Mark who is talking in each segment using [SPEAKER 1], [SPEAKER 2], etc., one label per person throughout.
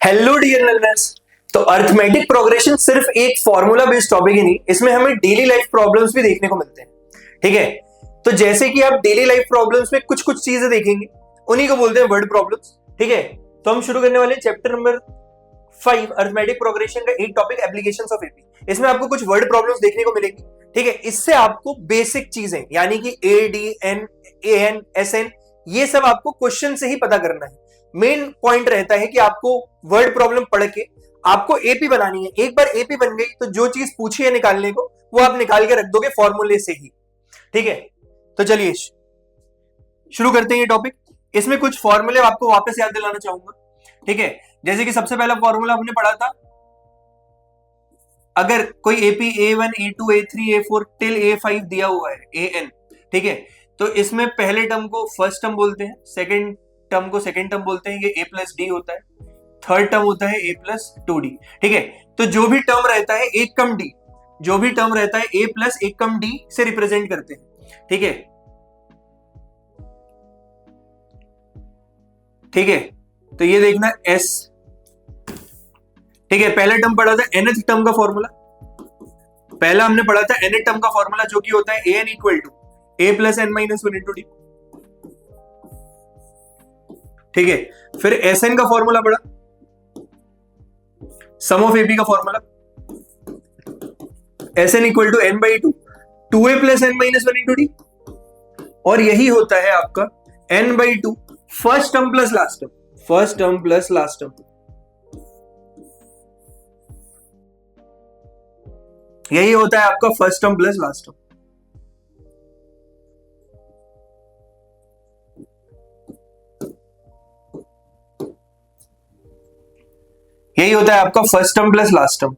[SPEAKER 1] Hello dear learners. तो arithmetic progression सिर्फ एक फॉर्मूला बेस्ड टॉपिक ही नहीं, इसमें हमें डेली लाइफ प्रॉब्लम्स भी देखने को मिलते हैं। ठीक है, तो जैसे कि आप डेली लाइफ प्रॉब्लम्स में कुछ कुछ चीजें देखेंगे, उन्हीं को बोलते हैं वर्ड प्रॉब्लम्स। ठीक है, तो हम शुरू करने वाले हैं चैप्टर नंबर 5 अर्थमेटिक प्रोग्रेशन का एक टॉपिक एप्लीकेशंस ऑफ एपी। इसमें आपको कुछ वर्ड प्रॉब्लम्स देखने को मिलेंगी। ठीक है, इससे आपको बेसिक चीजें यानी कि A D N A N S N ये सब आपको क्वेश्चन से ही पता करना है। मेन पॉइंट रहता है कि आपको वर्ड प्रॉब्लम पढ़ के आपको एपी बनानी है। एक बार एपी बन गई तो जो चीज पूछी है निकालने को वो आप निकाल के रख दोगे फॉर्मूले से ही। ठीक है, तो चलिए शुरू करते हैं ये टॉपिक। इसमें कुछ फॉर्मूले आपको वापस याद दिलाना चाहूंगा। ठीक है, जैसे कि सबसे पहला फॉर्मूला हमने पढ़ा था, अगर कोई AP A1 A2 A3 A4 till A5 दिया हुआ है AN, ठीक है, तो इसमें पहले टर्म को फर्स्ट टर्म बोलते हैं, सेकंड टर्म को सेकंड टर्म बोलते हैं, ये A+D होता है, थर्ड टर्म होता है A+2D। ठीक है, तो जो भी टर्म रहता है एक कम डी, जो भी टर्म रहता है A प्लस एक कम डी से रिप्रेजेंट करते हैं। ठीक है, ठीक है, तो ये देखना S। ठीक है, पहला टर्म पढ़ा था nth टर्म का फॉर्मूला, पहला हमने पढ़ा था nth टर्म का फॉर्मूला जो कि होता है an equal to a plus n minus 1 into D. ठीक है, फिर Sn का फॉर्मूला पढ़ा, सम ऑफ एपी का formula Sn equal to n by 2a plus n minus 1 into D, और यही होता है आपका n by 2 first term plus last term, first term plus last term, यही होता है आपका first term plus last term. यही होता है आपका first term plus last term.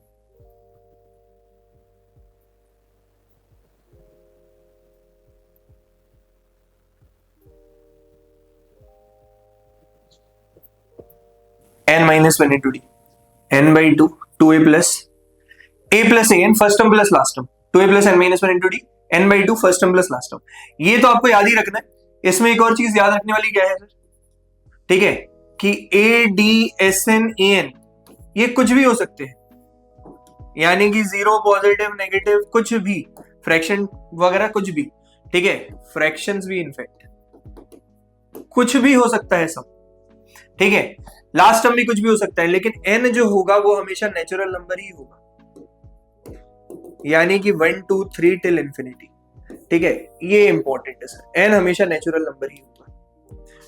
[SPEAKER 1] n minus 1 into D, n by 2 2a plus an first term plus last term, 2a plus n minus 1 into D, n by 2 first term plus last term. ये तो आपको याद ही रखना है। इसमें एक और चीज याद रखने वाली क्या है सर, ठीक है, कि a d s n a n ये कुछ भी हो सकते हैं, यानी कि जीरो पॉजिटिव नेगेटिव कुछ भी, फ्रैक्शन वगैरह कुछ भी। ठीक है, फ्रैक्शंस भी इनफैक्ट कुछ भी हो सकता है सब। ठीक है, लास्ट टर्म भी कुछ भी हो सकता है, लेकिन n जो होगा वो हमेशा नेचुरल नंबर ही होगा, यानी कि 1 2 3 टिल इंफिनिटी। ठीक है, ये इंपॉर्टेंट है सर, n हमेशा नेचुरल नंबर ही होगा।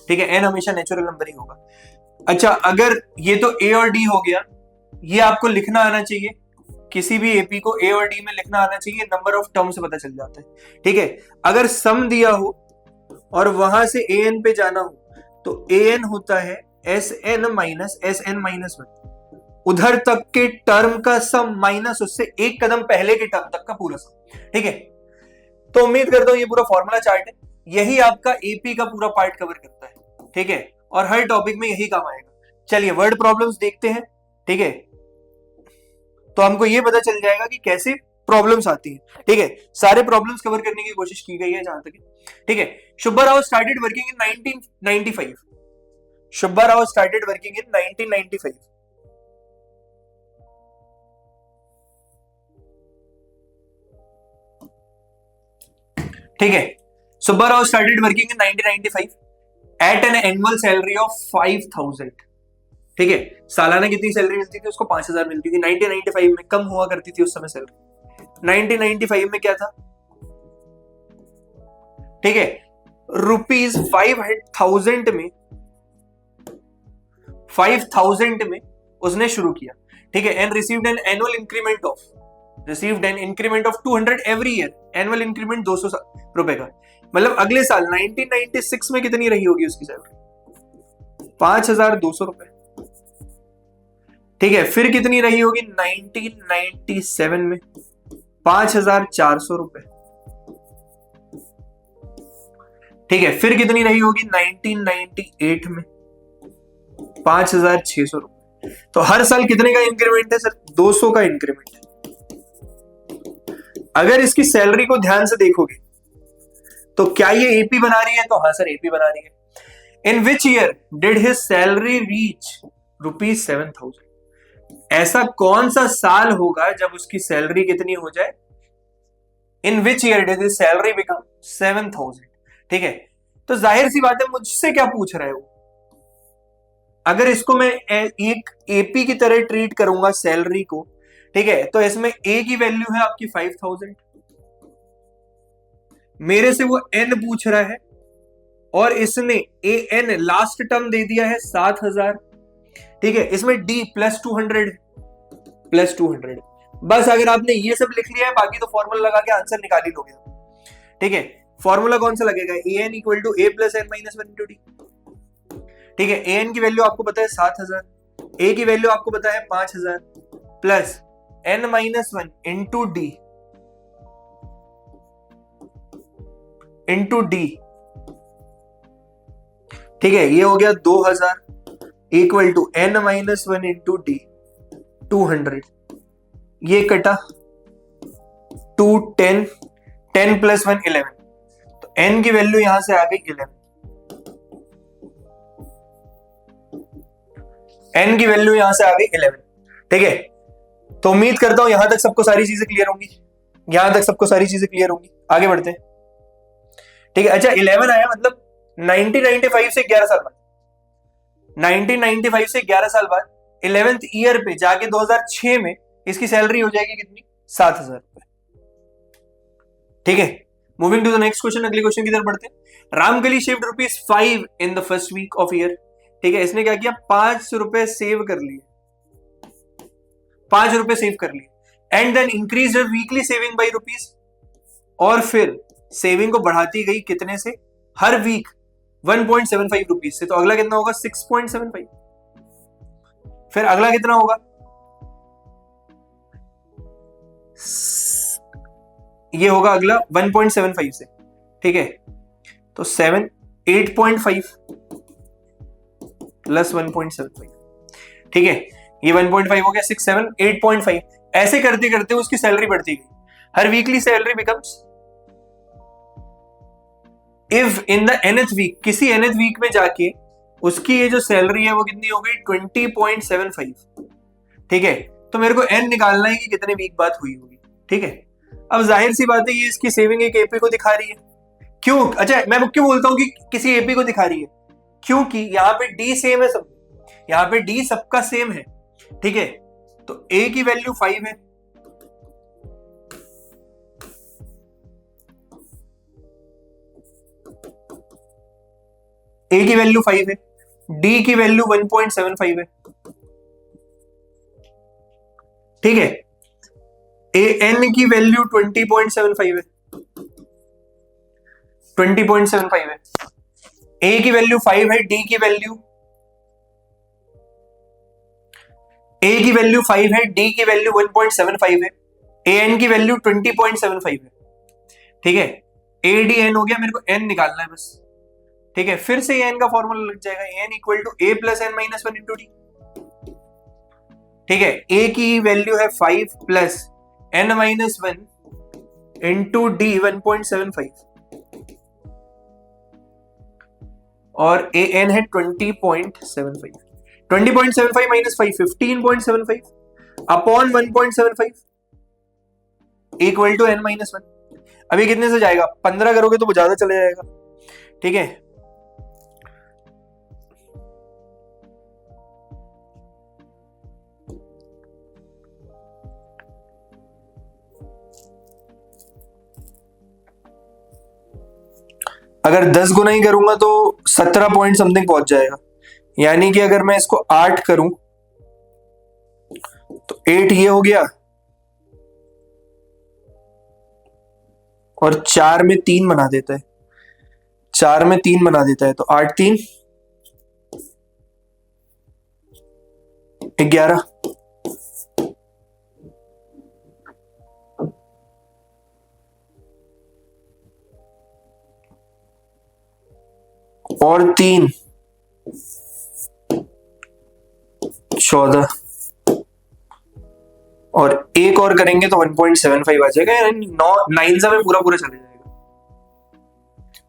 [SPEAKER 1] ठीक है, n हमेशा नेचुरल नंबर ही होगा। अच्छा, अगर ये तो a और d हो गया, ये आपको लिखना आना चाहिए, किसी भी एपी को a और d में लिखना आना चाहिए, नंबर ऑफ टर्म से पता चल जाता है। ठीक है, अगर सम दिया हो और वहां से an पे जाना हो तो an होता है Sn माइनस Sn माइनस 1, उधर तक के टर्म का सम माइनस उससे एक कदम पहले के टर्म तक का पूरा सम। ठीक है, तो उम्मीद करता हूं ये पूरा फॉर्मूला चार्ट है, यही आपका एपी का पूरा पार्ट कवर करता है। ठीक है, और हर टॉपिक में यही काम आएगा। चलिए वर्ड प्रॉब्लम्स देखते हैं। ठीक है, तो हमको ये पता चल जाएगा कि कैसे प्रॉब्लम्स आती है। ठीक है, सारे प्रॉब्लम्स कवर करने की कोशिश की गई है जहां तक। ठीक है, Subba Rao started working in 1995। Subba Rao started working in 1995। ठीक है, Subba Rao started working in 1995 at an annual salary of 5000। ठीक है, सालाना कितनी सैलरी मिलती थी उसको? 5000 मिलती थी। 1995 में कम हुआ करती थी उस समय सैलरी। 1995 में क्या था? ठीक है, ₹5000 में 5000 में उसने शुरू किया। ठीक है, and received an annual increment of 200 every year, annual increment 200 रुपए का। मतलब अगले साल 1996 में कितनी रही होगी उसकी सैलरी? 5200 रुपए। ठीक है, फिर कितनी रही होगी 1997 में? 5400 रुपए। ठीक है, फिर कितनी रही होगी 1998 में? 5600 रुपए। तो हर साल कितने का इंक्रीमेंट है सर? 200 का इंक्रीमेंट है। अगर इसकी सैलरी को ध्यान से देखोगे तो क्या ये एपी बना रही है? तो हाँ सर एपी बना रही है। In which year did his salary reach ₹7,000। ऐसा कौन सा साल होगा जब उसकी सैलरी कितनी हो जाए? In which year did his salary become 7,000? ठीक है, तो जाहिर सी बात है मुझसे क्या पूछ रहे हो। अगर इसको मैं एक एपी की तरह ट्रीट करूंगा सैलरी को, ठीक है, तो इसमें ए की वैल्यू है आपकी 5,000, मेरे से वो एन पूछ रहा है, और इसने ए एन लास्ट टर्म दे दिया है 7,000। ठीक है, इसमें डी +200 बस। अगर आपने ये सब लिख लिया है, बाकी तो फॉर्मूला लगा के आंसर निकाल ही लोगे। ठीक है, फॉर्मूला कौन सा लगेगा? A n equal to A plus N minus one into D. ठीक है, ए एन की वैल्यू आपको पता है 7,000, ए की वैल्यू आपको पता है 5,000, plus N minus one into D into D. ठीक है, ये हो गया 2,000 equal to N minus one into D 200। ये कटा 2 10 10 प्लस 1 11, तो एन की वैल्यू यहां से आ गई 11। एन की वैल्यू यहां से आ गई 11। ठीक है, तो उम्मीद करता हूं यहां तक सबको सारी चीजें क्लियर होंगी। यहां तक सबको सारी चीजें क्लियर होंगी, आगे बढ़ते हैं। ठीक है, अच्छा 11 आया मतलब 1995 से 11 साल बाद, 1995 से 11 साल बाद 11th ईयर पे जाके 2006 में इसकी सैलरी हो जाएगी कितनी? 7,000 रुपए। ठीक है, moving to the next question, अगले क्वेश्चन की तरफ बढ़ते हैं। Ramkali shift ₹5 in the first week of year. ठीक है, इसने क्या किया? 5 रुपए सेव कर लिए, 5 रुपए सेव कर लिए, and then increase weekly saving by ₹, और फिर सेविंग को बढ़ाती गई कितने से? हर वीक 1.75 रुपीज से। तो अगला कितना होगा? 6.75। फिर अगला कितना होगा? ये होगा अगला 1.75 से। ठीक है, तो 7 8.5 प्लस 1.75। ठीक है, ये 1.5 हो गया, 6 7 8.5। ऐसे करते करते उसकी सैलरी बढ़ती गई। हर weekly salary becomes, if in the nth week, किसी nth वीक में जाके उसकी ये जो सैलरी है वो कितनी हो गई? 20.75। ठीक है, तो मेरे को n निकालना है कि कितने वीक बाद हुई होगी। ठीक है, अब जाहिर सी बात है ये इसकी सेविंग एक एपी को दिखा रही है। क्यों? अच्छा, मैं क्यों बोलता हूं कि किसी एपी को दिखा रही है? क्योंकि यहाँ पे डी सेम है सब, यहाँ पे डी सबका सेम है। ठीक है, तो ए की वैल्यू 5 है, ए की वैल्यू 5 है, डी की वैल्यू 1.75 है। ठीक है, ए एन की वैल्यू 20.75 है, 20.75 है। ए की वैल्यू 5 है, डी की वैल्यू, ए की वैल्यू 5 है, डी की वैल्यू 1.75 है, ए एन की वैल्यू 20.75 है। ठीक है, ए डी एन हो गया, मेरे को एन निकालना है बस। ठीक है, फिर से एन का फॉर्मूला लग जाएगा, N equal to A plus N minus one into D. ठीक है, ए की वैल्यू है 5 plus N minus one into D 1.75, और ए एन है 20.75। 20.75 minus 5 15.75 upon 1.75 equal to N minus one. अभी कितने से जाएगा? 15 करोगे तो वो ज्यादा चले जाएगा। ठीक है, अगर 10 गुना ही करूंगा तो 17 पॉइंट समथिंग पहुंच जाएगा। यानी कि अगर मैं इसको 8 करूं तो 8 ये हो गया, और 4 में 3 बना देता है, 4 में 3 बना देता है, तो 8 3 11। और 3 14, और एक और करेंगे तो 1.75 आ जाएगा, यानी 9 से में पूरा पूरा चले जाएगा।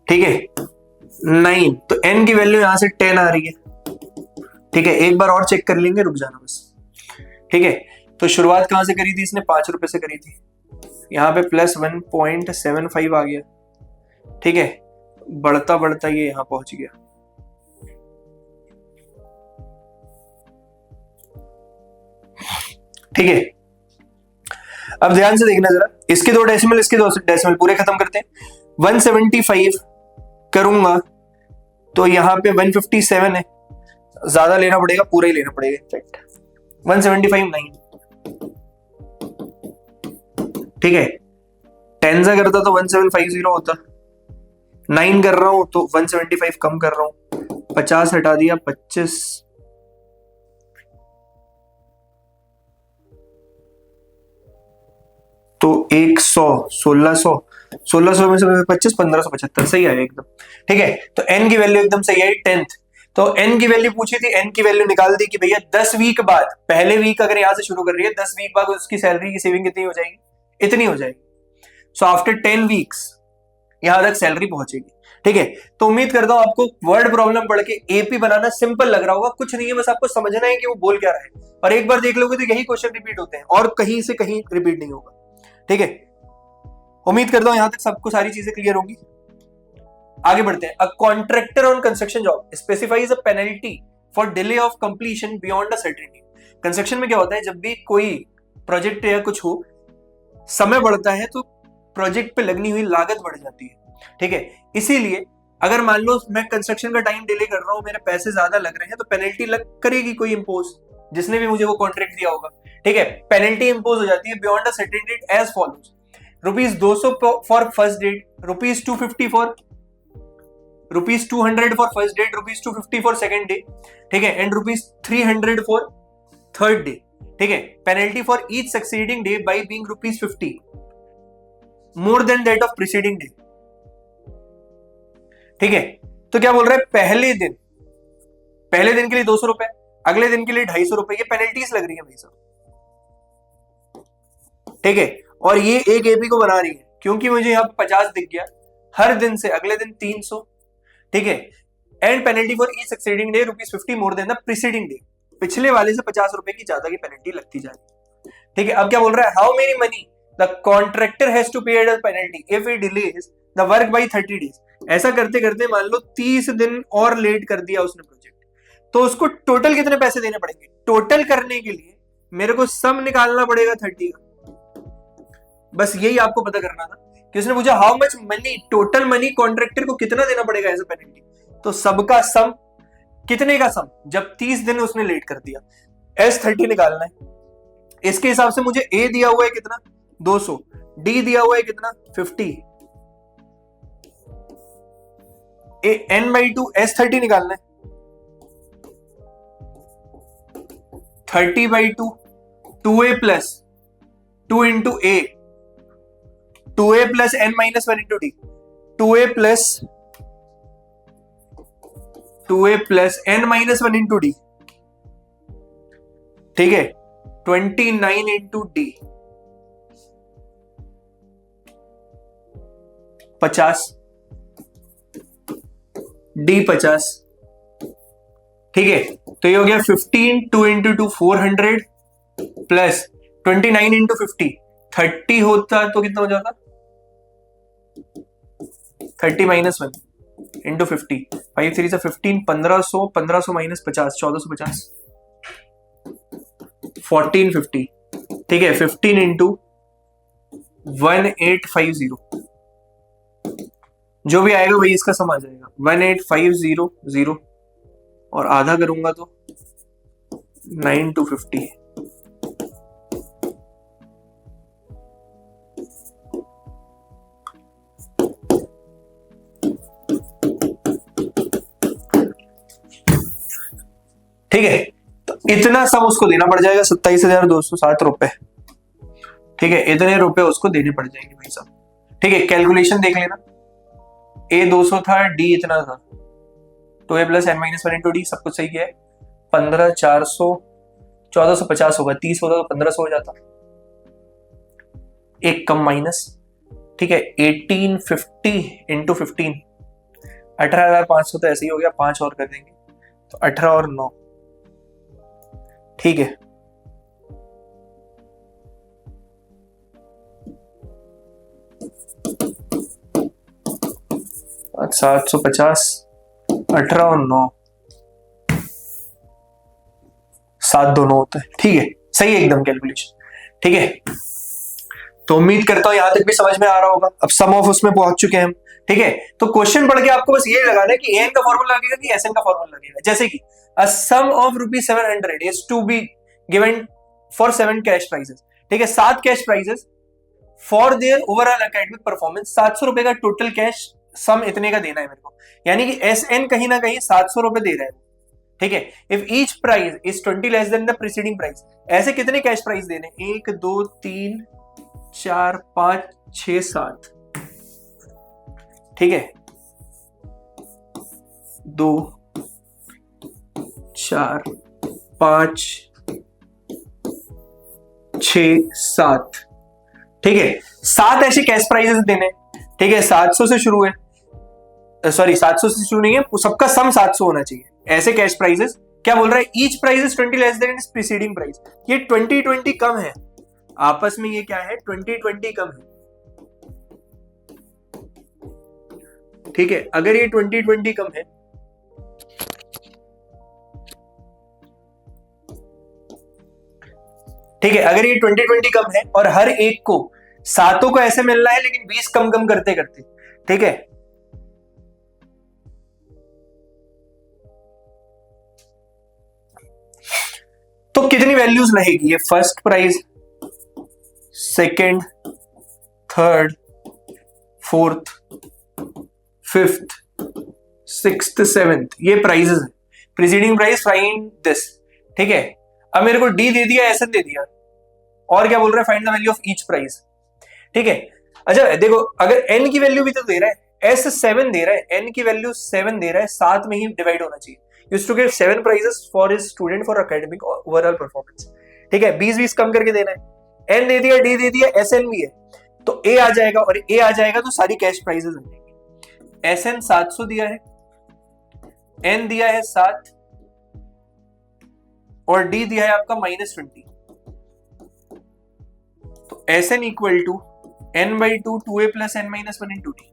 [SPEAKER 1] ठीक है, 9, तो n की वैल्यू यहां से 10 आ रही है, ठीक है, एक बार और चेक कर लेंगे, रुक जाना बस। ठीक है, तो शुरुआत कहां से करी थी इसने, 5 रुपए से करी थी, यहाँ पे प्लस 1.75 आ गया। ठीक है, बढ़ता बढ़ता ये यहां पहुंच गया। ठीक है, अब ध्यान से देखना जरा, इसके 2 डेसिमल, इसके 2 डेसिमल पूरे खत्म करते हैं। 175 करूंगा तो यहाँ पे 157 है, ज्यादा लेना पड़ेगा, पूरा ही लेना पड़ेगा इनफैक्ट। 175 9। ठीक है, 10 से करता तो 1750 होता, 9 कर रहा हूं तो 175 कम कर रहा हूं, 50 हटा दिया, 25, तो 100, 1600 में से 25, 1575 सही आया एकदम। ठीक है, तो n की वैल्यू एकदम सही आई 10th। तो n की वैल्यू पूछी थी, n की वैल्यू निकाल दी कि भैया 10 वीक बाद, पहले वीक अगर यहां से शुरू कर रही है, 10 वीक बाद उसकी सैलरी की सेविंग कितनी हो जाएगी, इतनी हो जाएगी। सो आफ्टर 10 वीक्स यहां तक सैलरी पहुंचेगी। ठीक है, तो उम्मीद करता हूं आपको वर्ड प्रॉब्लम पढ़ के एपी बनाना सिंपल लग रहा होगा, कुछ नहीं है, बस आपको समझना है कि वो बोल क्या रहा है, और एक बार देख लोगे तो यही क्वेश्चन रिपीट होते हैं और कहीं से कहीं रिपीट नहीं होगा। ठीक है, उम्मीद करता हूं यहां तक सबको सारी चीजें क्लियर होंगी। आगे बढ़ते हैं। A contractor on construction job specifies a penalty for delay of completion beyond a certain time. Construction में क्या होता है, जब भी कोई प्रोजेक्ट या कुछ हो, समय बढ़ता है तो प्रोजेक्ट पे लगनी हुई लागत बढ़ जाती है। ठीक है, इसीलिए अगर मान लो मैं कंस्ट्रक्शन का टाइम डिले कर रहा हूं, मेरे पैसे ज्यादा लग रहे हैं, तो पेनल्टी लग करेगी कोई इंपोज, जिसने भी मुझे वो कॉन्ट्रैक्ट दिया होगा। ठीक है, पेनल्टी इंपोज हो जाती है beyond a certain date as follows: ₹200 for first date, ₹250 for ₹200 for first date, ₹250 for second day. ठीक है, एंड ₹300 फॉर थर्ड डे। ठीक है, penalty for each succeeding day by being ₹50 more than that of preceding day. ठीक है, तो क्या बोल रहा है, पहले दिन के लिए ₹200, अगले दिन के लिए ₹250, ये पेनल्टीज लग रही है भाई साहब। ठीक है, और ये एक एपी को बना रही है, क्योंकि मुझे यहाँ 50 दिख गया, हर दिन से अगले दिन 300। ठीक है, and penalty for each succeeding day ₹50 more then the preceding day, पिछले वाले से ₹50 की ज्यादा की पेनल्टी लगती जा रही है। ठीक है, अब क्या बोल रहा है, how many money the contractor has to pay as penalty if he delays the work by 30 days. ऐसा करते करते मान लो 30 दिन और लेट कर दिया उसने प्रोजेक्ट, तो उसको टोटल कितने पैसे देने पड़ेंगे। टोटल करने के लिए मेरे को सम निकालना पड़ेगा 30 का, बस यही आपको पता करना था कि उसने पूछा how much money, total money contractor को कितना देना पड़ेगा एज अ पेनल्टी, तो सबका सम, कितने का सम, जब 30 दिन उसने लेट कर दिया, S30 निकालना है। इसके हिसाब से मुझे A दिया हुआ है कितना, 200, D दिया हुआ है कितना, 50, n/2 S30 निकालना है, 30/2 2A plus 2 into A, 2A plus n-1 into D, 2A plus n-1 into D। ठीक है, 29 इंटू D 50, D 50। ठीक है, तो ये हो गया 15, 2 इंटू 2 400 प्लस 29 इंटू 50 30 होता तो कितना हो जाता, 30 माइनस 1 इंटू 50, 5 3 से 15, 1500, 1500 माइनस 50, 1450, 1450। ठीक है, 15 इंटू 1850, जो भी आएगा वही इसका सम आ जाएगा, 18500, और आधा करूंगा तो 9/250। ठीक है, तो इतना सम उसको देना पड़ जाएगा, 27,260 रुपए। ठीक है, इतने रुपए उसको देने पड़ जाएंगे भाई साहब। ठीक है, कैलकुलेशन देख लेना, A 200 था, D इतना था, 2A plus n-1 into D, सब कुछ सही किया है। 15 400 1450 होगा, 30 होता तो 1500 हो जाता, एक कम माइनस। ठीक है, 1850 इंटू 15, 18,500 तो ऐसे ही हो गया, 5 और कर देंगे तो 18 और 9 ठीक है, 750, 18 और 9, 7 दोनों होता है। ठीक है, सही है एकदम कैलकुलेशन। ठीक है, तो उम्मीद करता हूं यहां तक भी समझ में आ रहा होगा। अब सम ऑफ उसमें पहुंच चुके हैं हम। ठीक है, तो क्वेश्चन पढ़ के आपको बस ये लगाना है कि एन का फॉर्मूला लगेगा कि एस एन का फॉर्मूला लगेगा। जैसे कि a sum of ₹700 is to be given for 7 cash prizes. ठीक है, 7 cash prizes for their overall academic performance. 700 रुपए का टोटल कैश सम इतने का देना है मेरे को, यानी कि एस एन कहीं ना कहीं 700 रुपए दे रहा है। ठीक है, if each price is 20 less than the preceding price. ऐसे कितने कैश प्राइस देने? 1 2 3 4 5 6 7। ठीक है, 2 4 5 6 7। ठीक है, 7 ऐसे कैश प्राइजेस देने। ठीक है, 700 से शुरू है, सॉरी 700 से शुरू नहीं है, सबका सम 700 होना चाहिए। ऐसे कैश प्राइजेस क्या बोल रहा है? Each price is 20 less than it's preceding price. ये 20 कम है आपस में, ये क्या है? 20 कम है। ठीक है, अगर ये 20 कम है, ठीक है, अगर ये 20 कम है और हर एक को सातों को ऐसे मिलना है लेकिन 20 कम कम करते करते। ठीक है, तो कितनी वैल्यूज रहेगी? ये first price, second, third, fourth, fifth, sixth, seventh, ये प्राइजेस है। Preceding price, find this. ठीक है, अब मेरे को डी दे दिया, एस एन दे दिया, और क्या बोल रहा है? Find the value of each price. ठीक है, अच्छा देखो, अगर एन की वैल्यू भी तो दे रहा है, एस 7 दे रहा है, एन की वैल्यू 7 दे रहा है, 7 में ही डिवाइड होना चाहिए। Used to give 7 prizes for his student for academic overall performance. ठीक है, 20 कम करके देना है। एन दे दिया, डी दे दिया, एस एन भी है, तो ए आ जाएगा, और ए आ जाएगा तो सारी कैश प्राइजेस आ जाएंगी। एस एन 700 दिया है, एन दिया है 7, और डी दिया है आपका -20। तो S N equal to n/2 2a plus n-1 into D.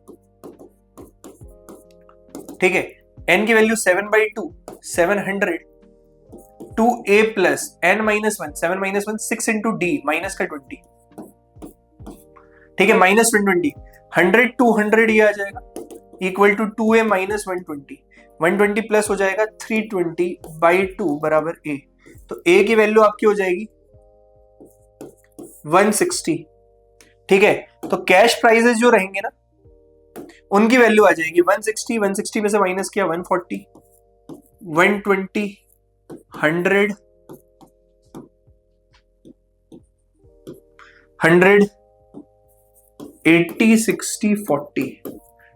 [SPEAKER 1] ठीक है, n की value 7/2 700, 2a plus n-1 7 - 1 6 into D, minus का 20। ठीक है, -120, 100 टू 100 ये आ जाएगा, equal to 2a minus 120, 120 plus हो जाएगा 320/2 बराबर a। तो a की वैल्यू आपकी हो जाएगी 160। ठीक है, तो कैश प्राइजेस जो रहेंगे ना, उनकी वैल्यू आ जाएगी 160, 160 में से माइनस किया 140, 120, 100, 100, 80, 60, 40।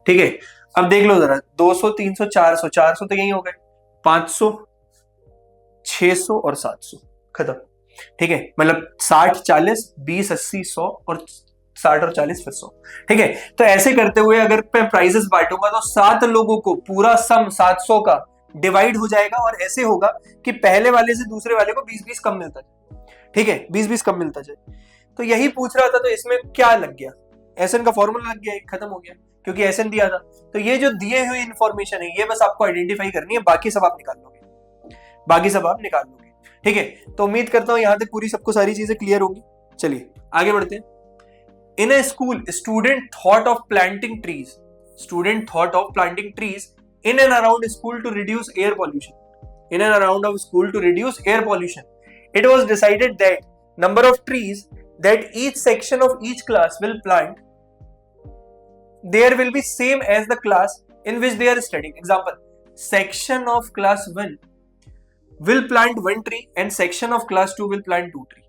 [SPEAKER 1] ठीक है, अब देख लो जरा, 200, 300, 400, 400 तो यही हो गए, 500, 600 और 700, खत्म। ठीक है, मतलब 60, 40, 20, 80, 100 और 60 और 40 फिर 100। ठीक है, तो ऐसे करते हुए अगर मैं प्राइजेस बांटूंगा तो 7 लोगों को पूरा सम 700 का डिवाइड हो जाएगा, और ऐसे होगा कि पहले वाले से दूसरे वाले को 20-20 कम मिलता जाए। ठीक है, 20-20 कम मिलता जाए। तो यही पूछ रहा था, तो इसमें क्या लग गया? एसएन का फॉर्मूला लग गया, खत्म हो गया, क्योंकि एसएन दिया था। तो ये जो दिए हुए इंफॉर्मेशन है, ये बस आपको आइडेंटिफाई करनी है, बाकी सब आप निकाल लोगे, बाकी सब आप निकाल लोगे। ठीक है, तो उम्मीद करता हूं यहां तक पूरी सबको सारी चीजें क्लियर होंगी। चलिए आगे बढ़ते हैं। In a school, student thought of planting trees. Student thought of planting trees in and around school to reduce air pollution. In and around of school to reduce air pollution. It was decided that number of trees that each section of each class will plant, there will be same as the class in which they are studying. Example: section of class 1 will plant 1 tree and section of class 2 will plant 2 tree.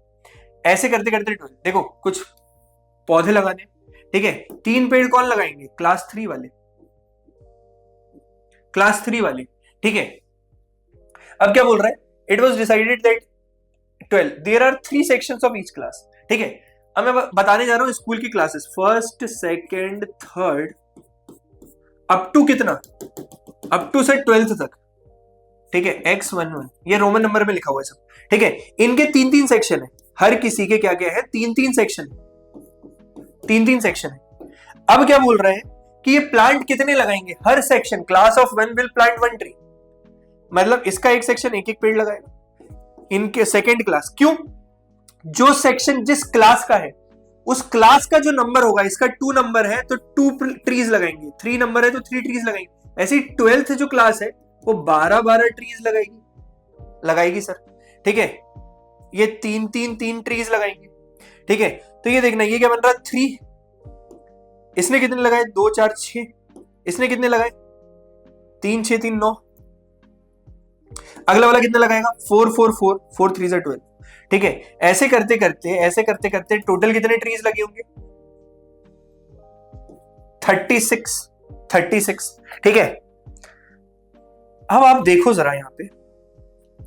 [SPEAKER 1] ऐसे करते करते देखो कुछ पौधे लगाने। ठीक है, 3 पेड़ कौन लगाएंगे? क्लास 3 वाले, क्लास 3 वाले। ठीक है, अब क्या बोल रहा है? It was decided that 12 there are 3 sections of each class. ठीक है, अब मैं बताने जा रहा हूं स्कूल की classes, first, second, third, up to कितना? अप टू से 12th तक। ठीक है, X11 ये रोमन नंबर में लिखा हुआ है सब, ठीक है। इनके 3-3 सेक्शन है, हर किसी के क्या क्या है, 3-3 सेक्शन, 3-3 सेक्शन है। अब क्या बोल रहे हैं कि ये प्लांट कितने लगाएंगे, हर section class of 1 will plant 1 tree, मतलब इसका एक सेक्शन एक एक पेड़ लगाएगा, इनके सेकेंड क्लास, क्यों, जो सेक्शन जिस क्लास का है उस क्लास का जो नंबर होगा, इसका 2 नंबर है तो 2 ट्रीज लगाएंगे, 3 नंबर है तो 3 ट्रीज लगाएंगे। ऐसी 12th जो क्लास है वो 12-12 ट्रीज लगाएगी सर, ठीक है। ये 3-3 ट्रीज लगाएंगे, ठीक है। तो ये देखना, ये क्या बन रहा है 3, इसने कितने लगाए 2 4 6, इसने कितने लगाए 3 6 3 9, अगला वाला कितने लगाएगा 4 4 4 4 3 12, ठीक है। ऐसे करते करते टोटल कितने ट्रीज लगे होंगे 36, ठीक है। अब आप देखो जरा यहां पे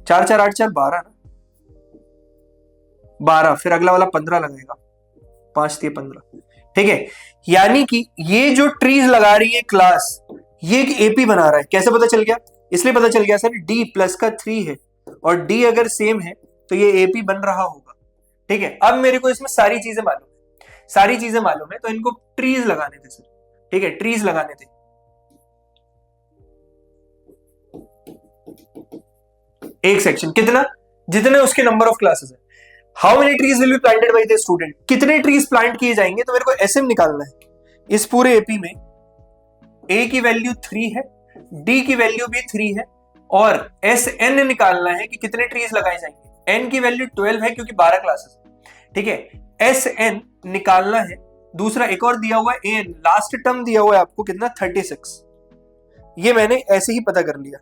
[SPEAKER 1] 4 4 8 4 12 ना, 12, फिर अगला वाला 15 लगाएगा, 5 3 15, ठीक है। यानी कि ये जो ट्रीज लगा रही है क्लास, ये एक एपी बना रहा है। कैसे पता चल गया, इसलिए पता चल गया सर, डी प्लस का 3 है और डी अगर सेम है तो ये एपी बन रहा होगा, ठीक है। अब मेरे को इसमें सारी चीजें मालूम है, तो इनको ट्रीज लगाने थे सर, ठीक है, ट्रीज लगाने थे। एक सेक्शन कितना, जितने उसके नंबर ऑफ क्लासेस है। How many trees will be planted by the student, कितने ट्रीज प्लांट किए जाएंगे, तो मेरे को एसएम निकालना है। इस पूरे एपी में ए की वैल्यू 3 है, डी की वैल्यू भी 3 है, और एस एन निकालना है कि कितने ट्रीज लगाए जाएंगे। एन की वैल्यू 12 है क्योंकि 12 क्लासेस, ठीक है। एस एन निकालना है, दूसरा एक और दिया हुआ है ए एन, लास्ट टर्म दिया हुआ है आपको कितना 36, ये मैंने ऐसे ही पता कर लिया,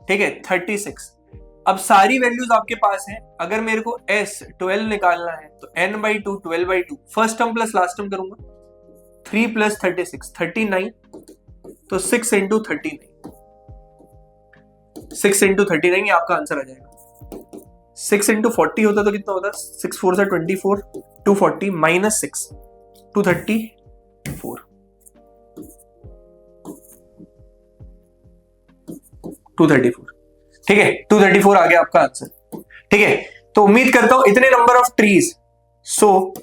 [SPEAKER 1] ठीक है 36। अब सारी वैल्यूज आपके पास हैं, अगर मेरे को एस 12 निकालना है तो n/2 12/2, first term plus last term करूंगा, 3 + 36 39, तो 6 × 39, 6 × 39 ये आपका आंसर आ जाएगा। 6 × 40 होता तो कितना होता, 6 4 से 24, 240 - 6 234, 234, ठीक है, 234 आ गया आपका आंसर, ठीक है। तो उम्मीद करता हूं इतने नंबर ऑफ ट्रीज। सो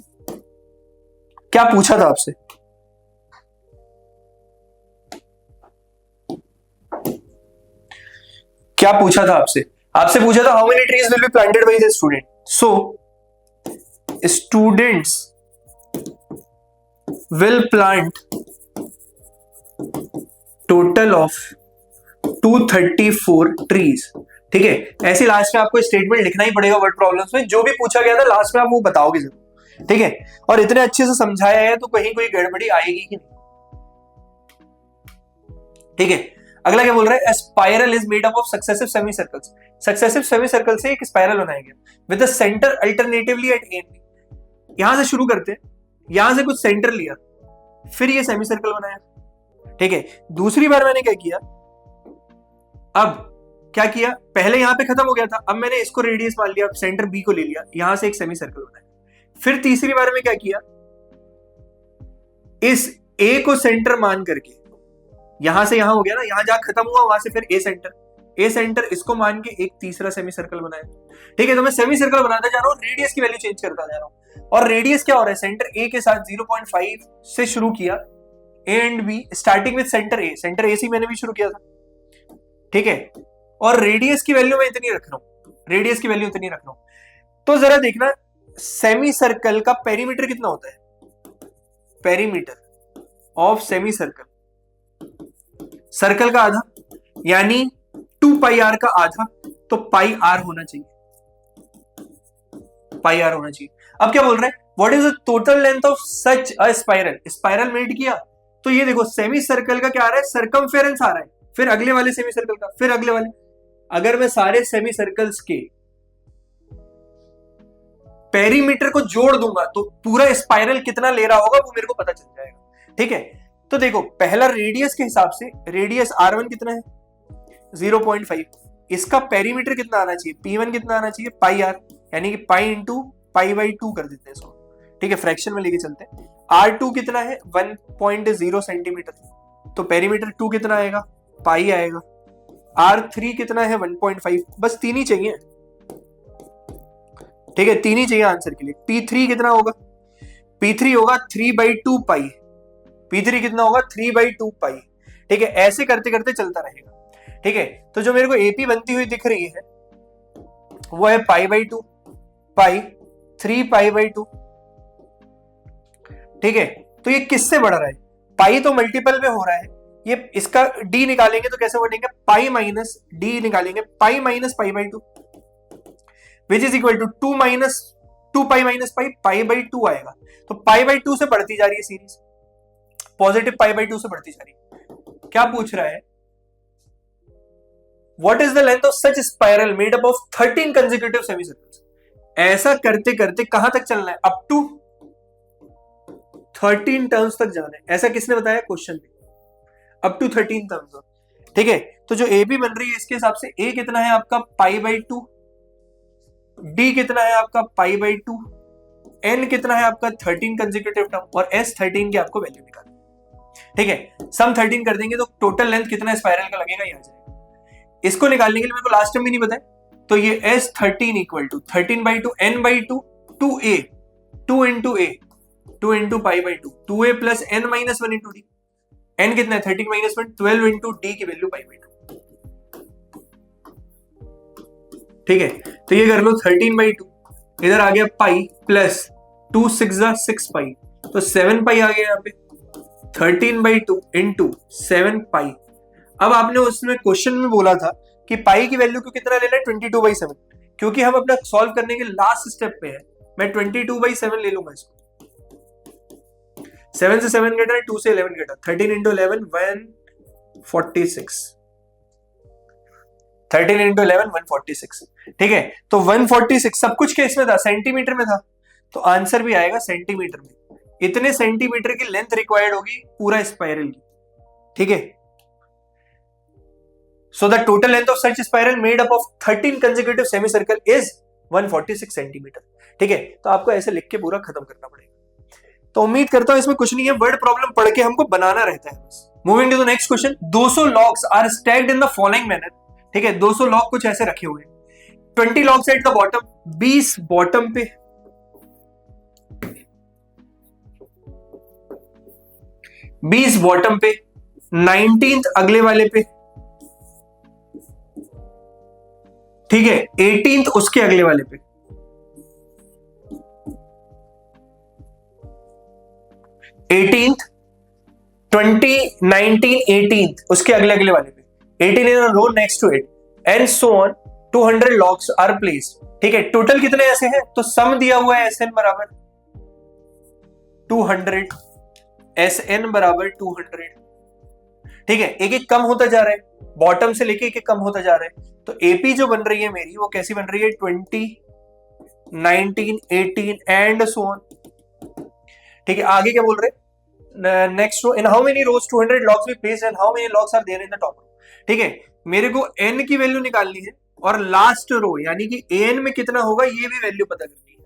[SPEAKER 1] क्या पूछा था आपसे, क्या पूछा था आपसे, आपसे पूछा था how many trees will be planted by the student. So students will plant total of 234 trees, ठीक है। ऐसे लास्ट में आपको स्टेटमेंट लिखना ही पड़ेगा वर्ड प्रॉब्लम्स में, जो भी पूछा गया था लास्ट में आप वो बताओगे जरूर, ठीक है। और इतने अच्छे से समझाया है तो कहीं कोई गड़बड़ी आएगी कि नहीं, ठीक है। अगला क्या बोल रहा है, spiral is made up of successive semi circles, successive semi circle से एक स्पाइरल बनाया गया with the centre alternatively at A and B. यहां से शुरू करते हैं, यहां से कुछ सेंटर लिया, फिर ये सेमी सर्कल बनाया, ठीक है। दूसरी बार मैंने क्या किया, अब क्या किया, पहले यहां पे खत्म हो गया था, अब मैंने इसको रेडियस मान लिया, सेंटर बी को ले लिया, यहां से एक सेमी सर्कल बनाया। फिर तीसरी बार में क्या किया, इस ए को सेंटर मान करके, यहां से यहां हो गया ना, यहां जहां खत्म हुआ वहां से फिर ए सेंटर इसको मान के एक तीसरा सेमी सर्कल बनाया, ठीक है। तो मैं सेमी सर्कल बनाता जा रहा हूं, रेडियस की वैल्यू चेंज करता जा रहा हूं, और रेडियस क्या हो रहा है, सेंटर ए के साथ 0.5 से शुरू किया, A and B starting with centre A से मैंने भी शुरू किया था, ठीक है। और रेडियस की वैल्यू मैं इतनी रख रहा हूं, तो जरा देखना सेमी सर्कल का पेरीमीटर कितना होता है, पेरीमीटर ऑफ सेमी सर्कल का आधा, यानी 2πr का आधा, तो πr होना चाहिए, अब क्या बोल रहे हैं, what is the total length of such a spiral made किया, तो ये देखो सेमी सर्कल का क्या आ रहा है, सर्कमफेरेंस आ रहा है, फिर अगले वाले सेमी सर्कल का, फिर अगले वाले, अगर मैं सारे सेमी सर्कल्स के पेरीमीटर को जोड़ दूंगा तो पूरा स्पाइरल कितना ले रहा होगा वो मेरे को पता चल जाएगा, ठीक है। तो देखो पहला रेडियस के हिसाब से, रेडियस r1 कितना है 0.5, इसका पेरीमीटर कितना आना चाहिए, p1 कितना आना चाहिए πr, यानी कि पाई इंटू π/2 कर देते हैं इसको, ठीक है, फ्रैक्शन में लेके चलते हैं। r2 कितना है 1.0 सेंटीमीटर, तो पेरीमीटर 2 कितना आएगा पाई आएगा, R3 कितना है 1.5, बस 3 ही चाहिए, ठीक है 3 ही चाहिए आंसर के लिए। P3 कितना होगा, P3 होगा 3/2 पाई, P3 कितना होगा 3/2 पाई, ठीक है। ऐसे करते करते चलता रहेगा, ठीक है। तो जो मेरे को AP बनती हुई दिख रही है वो है π/2 पाई 3π/2, ठीक है। तो ये किससे बढ़ रहा है, पाई तो मल्टीपल में हो रहा है, ये इसका d निकालेंगे तो कैसे बढ़ेंगे, पाई माइनस d निकालेंगे, pi minus π/2 which is equal to 2 pi minus pi, π/2 आएगा। तो π/2 से बढ़ती जा रही है सीरीज, पॉजिटिव π/2 से बढ़ती जा रही है। क्या पूछ रहा है, what is the length of such spiral made up of 13 consecutive semicircles. ऐसा करते करते कहां तक चलना है, अप टू 13 टर्म्स तक जाना है, ऐसा किसने बताया क्वेश्चन में, अप टू 13 टर्म्स, ठीक है। तो जो AB बन रही है इसके हिसाब से A कितना है आपका π/2, D कितना है आपका π/2, N कितना है आपका 13 कंसेक्यूटिव टर्म, और S13 की आपको वैल्यू निकालनी, ठीक है। सम 13 कर देंगे तो टोटल लेंथ कितना स्पाइरल का लगेगा, ये आ जाएगा। इसको निकालने के लिए मेरे को लास्ट टाइम भी नहीं पता है, तो ये S13 equal to 13/2 N/2 2A 2 into A 2 into π/2 2A plus N minus 1 into D, N कितना है 13 माइनस 1 12 into D की वैल्यू π/2, ठीक है। तो ये कर लो 13/2, इधर आ गया पाई प्लस 2 6 6 पाई, तो 7 पाई आ गया यहाँ पे, 13/2 इंटू 7 पाई। अब आपने उसमें क्वेश्चन में बोला था कि पाई की वैल्यू को कितना लेना है 22/7, क्योंकि हम अपना सॉल्व करने के लास्ट स्टेप पे है, मैं 22/7 ले लूंगा इसको, 7 से 7 घटा, 2 से 11 घटा, 13 into 11 146, 13 into 11 146, ठीक है। तो 146 सब कुछ केस में था, सेंटीमीटर में था, तो आंसर भी आएगा सेंटीमीटर में। इतने सेंटीमीटर की लेंथ रिक्वायर्ड होगी पूरा स्पाइरल की, ठीक है। So the total length of such spiral made up of 13 consecutive semicircle is 146 centimetre, ठीक है। तो आपको ऐसे लिख के पूरा खत्म करना पड़ेगा। तो उम्मीद करता हूं इसमें कुछ नहीं है, वर्ड प्रॉब्लम पढ़ के हमको बनाना रहता है बस। Moving to the next question, 200 logs are stacked in the following manner, ठीक है। 200 लॉग कुछ ऐसे रखे हुए हैं, 20 logs at the bottom, 20 bottom पे, 20 बॉटम पे, 19th अगले वाले पे, ठीक है, 18th उसके अगले वाले पे, 18th 20 19 18th उसके अगले अगले वाले पे, 18 in a row next to it and so on 200 logs are placed, ठीक है। टोटल कितने ऐसे हैं, तो सम दिया हुआ है SN बराबर 200, SN बराबर 200, ठीक है। एक एक कम होता जा रहा है, बॉटम से लेके एक एक कम होता जा रहा है। तो AP जो बन रही है मेरी वो कैसी बन रही है, 20 19 18 एंड सो ऑन, ठीक है। आगे क्या बोल रहे हैं, next row, in how many rows 200 logs be placed and how many logs are there in the top row, ठीक है। मेरे को N की वैल्यू निकालनी है और लास्ट रो यानी कि AN में कितना होगा ये भी वैल्यू पता करनी है,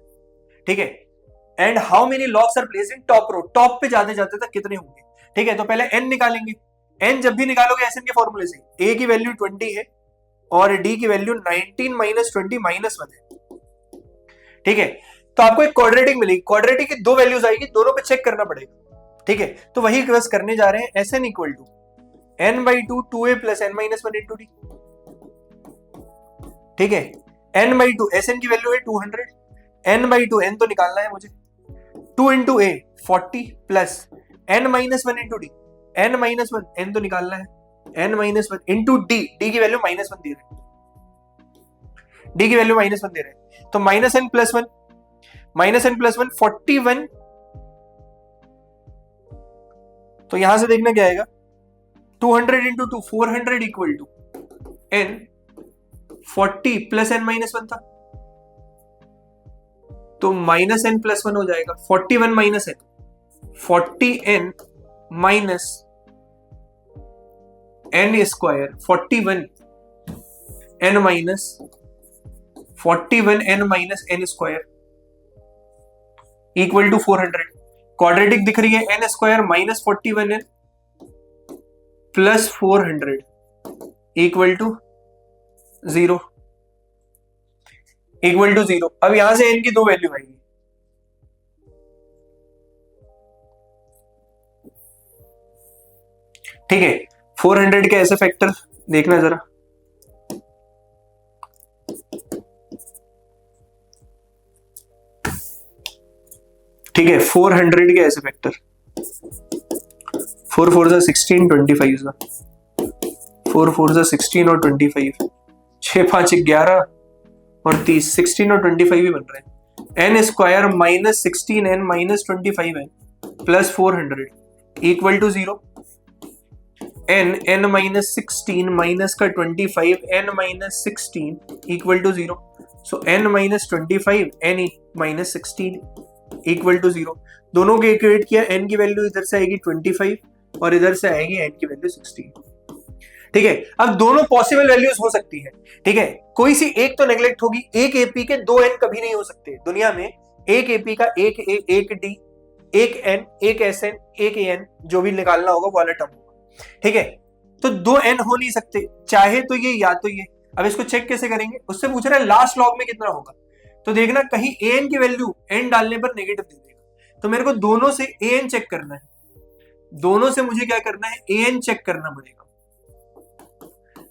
[SPEAKER 1] ठीक है। And how many logs are placed in top row, top पे जाते जाते तक कितने होंगे, ठीक है। तो पहले N निकालेंगे, N जब भी निकालोगे SN के फॉर्मूले से, A की वैल्यू 20 है और D की वैल्यू 19 माइनस 20 माइनस 1 है, ठीक है। तो आपको एक क्वाड्रेटिक मिलेगी, क्वाड्रेटिक की दो वैल्यूज आएगी, दोनों पे चेक करना पड़ेगा, ठीक है। तो वही बस करने जा रहे हैं, SN equal to N/2 2A plus N minus 1 into D, ठीक है। N/2 SN की वैल्यू है 200, N/2 N तो निकालना है मुझे, 2 into A 40 plus N minus 1 into D, N minus 1 N तो निकालना है, N minus 1 into D, D की वैल्यू माइनस 1 दे रहे हैं, D की वैल्यू माइनस 1 दे रहे हैं, तो माइनस N प्लस 1 41, तो यहां से देखना क्या आएगा, 200 into 2 400 equal to N 40 plus N minus 1 था, तो माइनस N प्लस 1 हो जाएगा, 41 minus N 40N minus N square 41 N minus 41N minus N square equal to 400। Quadratic दिख रही है N square minus 41N plus 400, equal to 0, equal to 0। अब यहां से n की दो वैल्यू आएगी, ठीक है। 400 के ऐसे फैक्टर देखना जरा, ठीक है। 400 के ऐसे फैक्टर, 4 4 जा 16, 25 जा 4 4 जा 16 और 25, 6 5 11 और 30, 16 और 25 ही बन रहे हैं। n square minus 16n minus 25n plus 400 equal to 0। n minus 16 minus का 25 n minus 16 equal to 0। So n minus 25 n minus 16 equal to 0। दोनों के इक्वेट किया, n की वैल्यू इधर से आएगी 25 और इधर से आएगी n की वैल्यू 16, ठीक है। अब दोनों पॉसिबल वैल्यूज हो सकती है, ठीक है। कोई सी एक तो नेग्लेक्ट होगी, एक एपी के दो n कभी नहीं हो सकते दुनिया में। एक एपी का एक ए, एक डी, एक n, एक एसएन, एक एन, जो भी निकालना होगा वो वाला टर्म होगा, ठीक है। तो दो n हो नहीं सकते, चाहे तो ये या तो ये। अब इसको चेक कैसे करेंगे, उससे पूछ रहा है लास्ट लॉग में कितना होगा। तो देखना कहीं an की वैल्यू n डालने पर नेगेटिव दे देगा, तो मेरे को दोनों से an चेक करना है, दोनों से मुझे क्या करना है, an चेक करना पड़ेगा।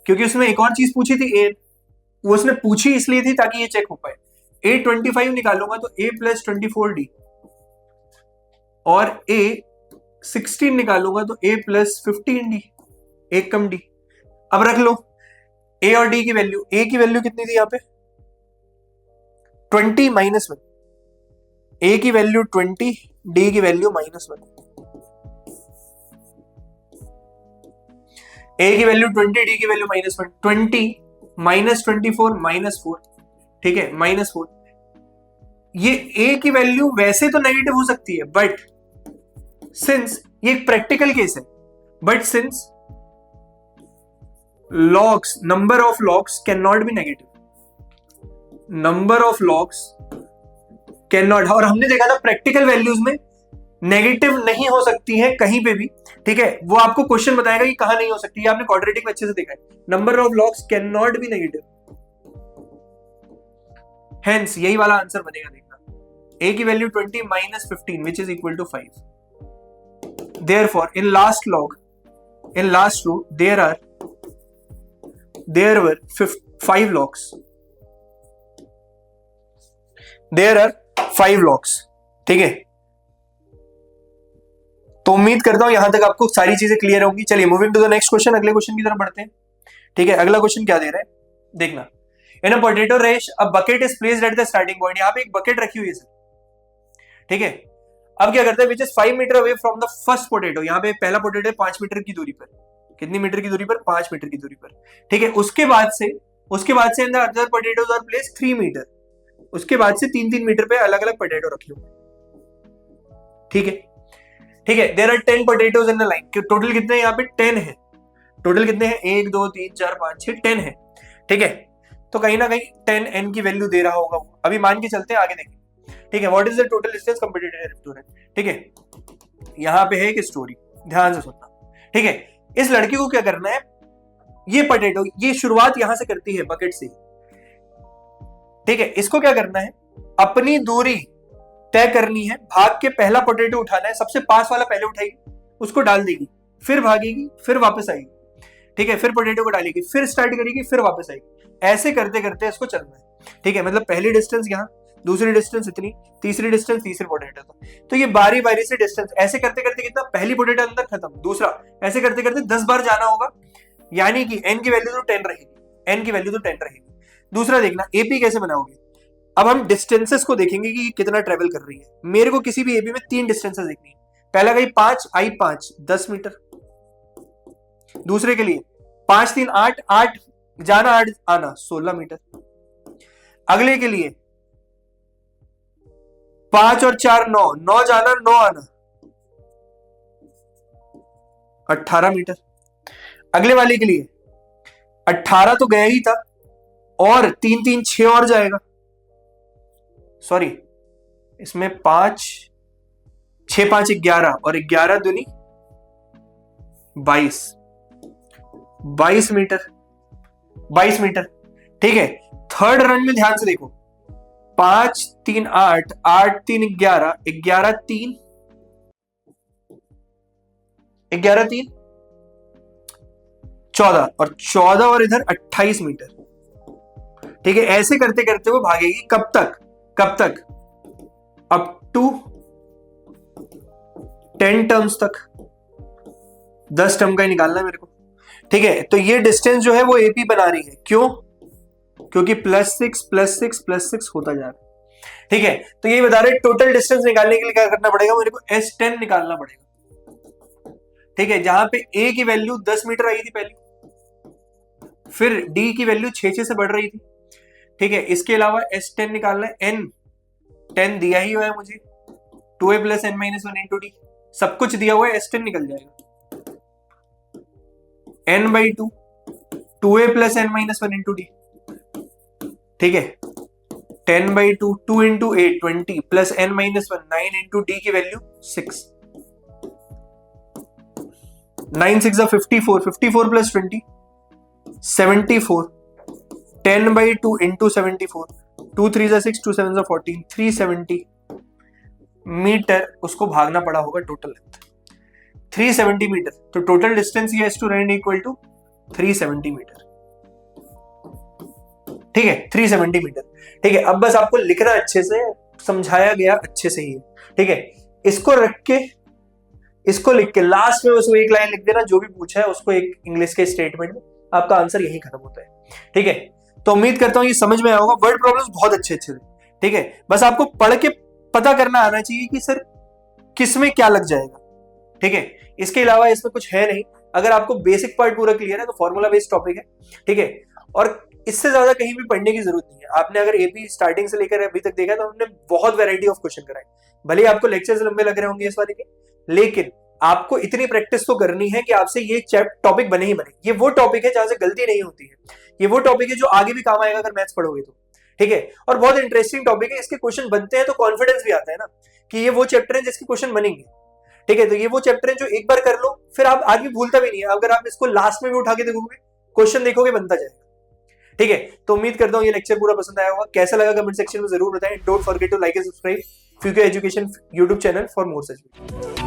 [SPEAKER 1] क्योंकि उसमें एक और चीज पूछी थी an, वो उसने पूछी इसलिए थी ताकि ये चेक हो पाए। a 25 निकालूंगा तो a प्लस 24d, और a 16 निकालूंगा तो a प्लस 15d, एक कम d। अब रख लो a और d की वैल्यू, a की वैल्यू कितनी थी यहाँ पे 20 माइनस 1, a की वैल्यू 20, d की वैल्यू -1। a की वैल्यू 20, d की वैल्यू -1, 20 माइनस 24 -4, ठीक है, -4। ये a की वैल्यू वैसे तो नेगेटिव हो सकती है, बट सिंस ये एक प्रैक्टिकल केस है, but since logs, number of logs can not be negative, number of logs can not, और हमने देखा था प्रैक्टिकल वैल्यूज में नेगेटिव नहीं हो सकती है कहीं पे भी, ठीक है। वो आपको क्वेश्चन बताएगा कि कहां नहीं हो सकती है, आपने क्वाड्रेटिक में अच्छे से देखा है, number of logs can not be negative, hence यही वाला आंसर बनेगा। देखना a की वैल्यू 20 minus 15 which is equal to 5। Therefore in last log, in last row there were 5 logs, there are 5 logs, ठीक है। तो उम्मीद करता हूं यहां तक आपको सारी चीजें क्लियर होंगी। चलिए moving to the next question, अगले क्वेश्चन की तरफ बढ़ते हैं, ठीक है। अगला क्वेश्चन क्या दे रहा है, देखना। इन अ पोटैटो रेश a bucket is placed at the starting point, यहां पे एक बकेट रखी हुई है सर, ठीक है। अब क्या करते हैं, which is 5 metre away from the first potato, यहां पे पहला पोटैटो 5 मीटर की दूरी पर, कितनी मीटर की दूरी पर, 5 मीटर की दूरी पर, ठीक है। उसके बाद से in the other potatoes are placed 3 metre, उसके बाद से 3-3 मीटर पे अलग अलग पोटैटो रखे हुए, ठीक है, ठीक है। There are 10 potatoes in the line, total कितने हैं यहाँ पे 10 है, टोटल कितने हैं 1 2 3 4 5 6 10 है, ठीक है। तो कहीं ना कहीं 10 n की वैल्यू दे रहा होगा, अभी मान के चलते हैं, आगे देखेंगे, ठीक है। What is the total distance completed in restaurant, ठीक है। यहाँ पे है एक स्टोरी, ध्यान से सुनना, ठीक है। इस लड़की को क्या करना है, ये पोटैटो, ये शुरुआत यहां से करती है बकेट से, ठीक है। इसको क्या करना है, अपनी दूरी तय करनी है, भाग के पहला पोटैटो उठाना है, सबसे पास वाला पहले उठाएगी, उसको डाल देगी, फिर भागेगी, फिर वापस आएगी, ठीक है, फिर पोटैटो को डालेगी, फिर स्टार्ट करेगी, फिर वापस आएगी, ऐसे करते करते इसको चलना है, ठीक है। मतलब पहली डिस्टेंस यहाँ, दूसरी डिस्टेंस इतनी, तीसरी डिस्टेंस तीसरे पोटैटो तक, तो ये बारी बारी से डिस्टेंस ऐसे करते करते कितना, पहली पोटैटो अंदर खत्म, दूसरा, ऐसे करते करते 10 बार जाना होगा, यानी कि n की वैल्यू तो 10 रहेगी, n की वैल्यू तो 10 रहेगी। दूसरा देखना एपी कैसे बनाओगे, अब हम डिस्टेंसेस को देखेंगे कि कितना ट्रेवल कर रही है। मेरे को किसी भी एपी में 3 डिस्टेंसेस देखनी है, पहला गई 5 आई 5 10 मीटर, दूसरे के लिए 5 3 8 8 जाना 8 आना 16 मीटर, अगले के लिए 5 और 4 9 9 जाना 9 आना 18 मीटर, अगले वाले के लिए 18 तो गया ही था और 3 3 6 और जाएगा, सॉरी इसमें 5 6 5 11 और 11 दूनी 22 मीटर, 22 मीटर। ठीक है, थर्ड रन में ध्यान से देखो, 5 3 8, 8 3 11, 11 3 11 3 14 और 14 और इधर 28 मीटर। ठीक है, ऐसे करते करते वो भागेगी कब तक, कब तक, अप टू 10 टर्म्स तक, 10 टर्म का ही निकालना है मेरे को। ठीक है, तो ये डिस्टेंस जो है वो एपी बना रही है, क्यों, क्योंकि +6 +6 +6 होता जा रहा है। ठीक है, तो ये बता रहे टोटल डिस्टेंस निकालने के लिए क्या करना पड़ेगा, मेरे को S10 निकालना पड़ेगा। ठीक है, जहां पे A की वैल्यू 10 मीटर आई थी पहले, फिर D की वैल्यू 6 से बढ़ रही थी। ठीक है, इसके अलावा S10 निकालना है, N10 दिया ही हुआ है मुझे, 2A + n - 1 × D, सब कुछ दिया हुआ है, S10 निकल जाएगा, n/2 2A + n - 1 × D। ठीक है, 10/2 2 × A 20 + n - 1 9 × D की वैल्यू 6, 9 6 54, 54 + 20 74, 10/2 × 74, 2 3 6 2 7 14, 370 मीटर उसको भागना पड़ा होगा टोटल लेंथ, 370 मीटर। तो टोटल डिस्टेंस ये has to run equal to 370 metre. ठीक है, 370 मीटर। ठीक है, अब बस आपको लिखना अच्छे से, समझाया गया अच्छे से ही है। ठीक है, इसको रख के, इसको लिख के लास्ट में उसको एक लाइन लिख देना, जो भी पूछा है उसको एक इंग्लिश के स्टेटमेंट में, आपका आंसर यही खत्म होता है। ठीक है, तो उम्मीद करता हूं ये समझ में आया होगा। वर्ड प्रॉब्लम्स बहुत अच्छे अच्छे थे। ठीक है, बस आपको पढ़ के पता करना आना चाहिए कि सर किस में क्या लग जाएगा। ठीक है, इसके अलावा इसमें कुछ है नहीं। अगर आपको बेसिक पार्ट पूरा क्लियर है तो फॉर्मूला बेस्ड टॉपिक है। ठीक है, और इससे ज्यादा कहीं भी पढ़ने की जरूरत नहीं है। आपने अगर एपी स्टार्टिंग से लेकर अभी तक देखा तो हमने बहुत वैरायटी ऑफ क्वेश्चन कराए, भले ही आपको लेक्चर्स लंबे लग रहे होंगे इस बारे के, लेकिन आपको इतनी प्रैक्टिस तो करनी है कि आपसे ये टॉपिक बने ही बने। ये वो टॉपिक है जहां से गलती नहीं होती है, ये वो टॉपिक है जो आगे भी काम आएगा अगर मैथ्स पढ़ोगे तो। ठीक है, और बहुत इंटरेस्टिंग टॉपिक है, इसके क्वेश्चन बनते हैं तो कॉन्फिडेंस भी आता है ना कि ये वो चैप्टर है जिसके क्वेश्चन बनेंगे। ठीक है, तो ये वो चैप्टर है जो एक बार कर लो फिर आप आगे भूलता भी नहीं है। अगर आप इसको लास्ट में भी उठा के देखोगे, क्वेश्चन देखोगे, बनता जाएगा। ठीक है, तो उम्मीद करता हूँ ये लेक्चर पूरा पसंद आया होगा। कैसा लगा कमेंट सेक्शन में जरूर बताएं। Don't forget to like and subscribe फ्यूके education YouTube channel for more such.